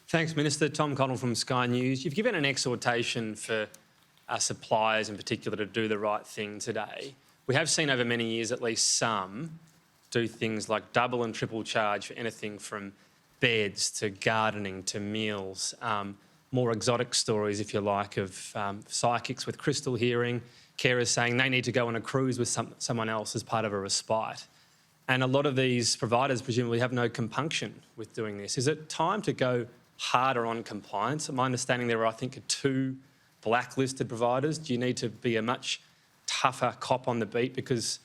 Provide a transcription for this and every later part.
Thanks, Minister. Tom Connell from Sky News. You've given an exhortation for our suppliers in particular to do the right thing today. We have seen over many years at least some do things like double and triple charge for anything from beds to gardening to meals, more exotic stories, if you like, of psychics with crystal hearing, carers saying they need to go on a cruise with someone else as part of a respite. And a lot of these providers presumably have no compunction with doing this. Is it time to go harder on compliance? My understanding there are, I think, 2 blacklisted providers. Do you need to be a much tougher cop on the beat? Because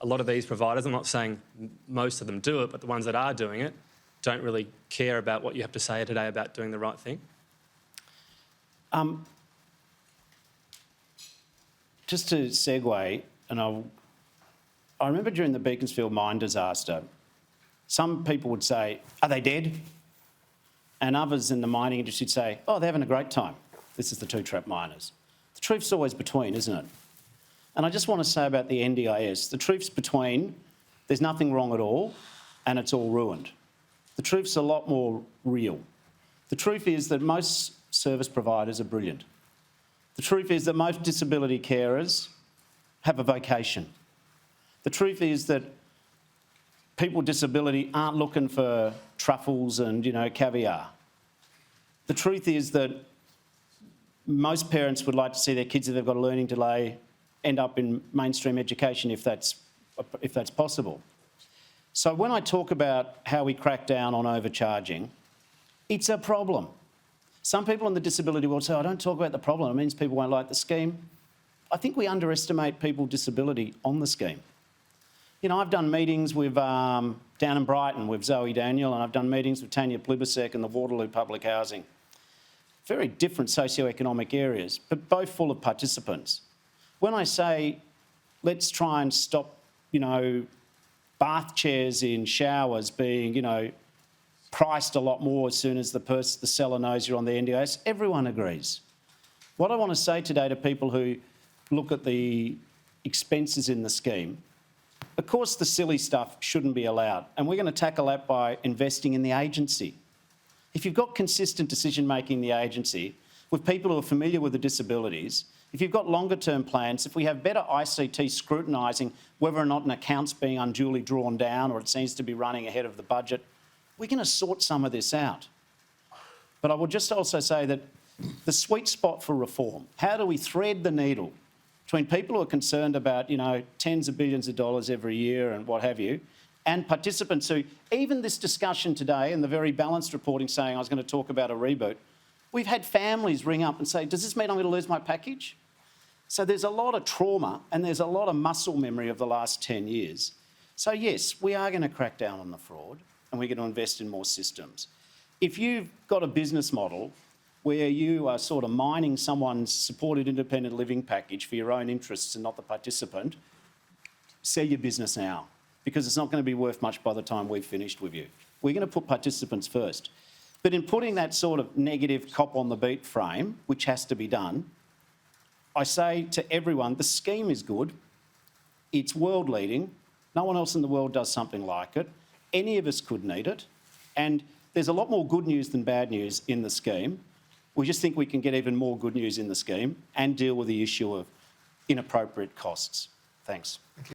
a lot of these providers, I'm not saying most of them do it, but the ones that are doing it don't really care about what you have to say today about doing the right thing. Just to segue, and I remember during the Beaconsfield mine disaster, some people would say, "Are they dead?" And others in the mining industry would say, "Oh, they're having a great time." This is the 2 trapped miners. The truth's always between, isn't it? And I just want to say about the NDIS, the truth's between there's nothing wrong at all and it's all ruined. The truth's a lot more real. The truth is that most service providers are brilliant. The truth is that most disability carers have a vocation. The truth is that people with disability aren't looking for truffles and, caviar. The truth is that most parents would like to see their kids, if they've got a learning delay, end up in mainstream education if that's possible. So when I talk about how we crack down on overcharging, it's a problem. Some people in the disability world say, "I don't talk about the problem, it means people won't like the scheme." I think we underestimate people with disability on the scheme. I've done meetings with down in Brighton with Zoe Daniel, and I've done meetings with Tanya Plibisek and the Waterloo Public Housing. Very different socio-economic areas, but both full of participants. When I say, let's try and stop, bath chairs in showers being, priced a lot more as soon as the seller knows you're on the NDIS, everyone agrees. What I want to say today to people who look at the expenses in the scheme, of course the silly stuff shouldn't be allowed, and we're going to tackle that by investing in the agency. If you've got consistent decision-making in the agency with people who are familiar with the disabilities, if you've got longer-term plans, if we have better ICT scrutinising whether or not an account's being unduly drawn down or it seems to be running ahead of the budget, we're going to sort some of this out. But I will just also say that the sweet spot for reform, how do we thread the needle between people who are concerned about, tens of billions of dollars every year and what have you, and participants who, even this discussion today and the very balanced reporting saying I was going to talk about a reboot, we've had families ring up and say, "Does this mean I'm going to lose my package?" So there's a lot of trauma and there's a lot of muscle memory of the last 10 years. So yes, we are going to crack down on the fraud and we're going to invest in more systems. If you've got a business model where you are sort of mining someone's supported independent living package for your own interests and not the participant, sell your business now, because it's not going to be worth much by the time we've finished with you. We're going to put participants first. But in putting that sort of negative cop on the beat frame, which has to be done, I say to everyone, the scheme is good, it's world leading, no one else in the world does something like it, any of us could need it, and there's a lot more good news than bad news in the scheme. We just think we can get even more good news in the scheme and deal with the issue of inappropriate costs. Thanks.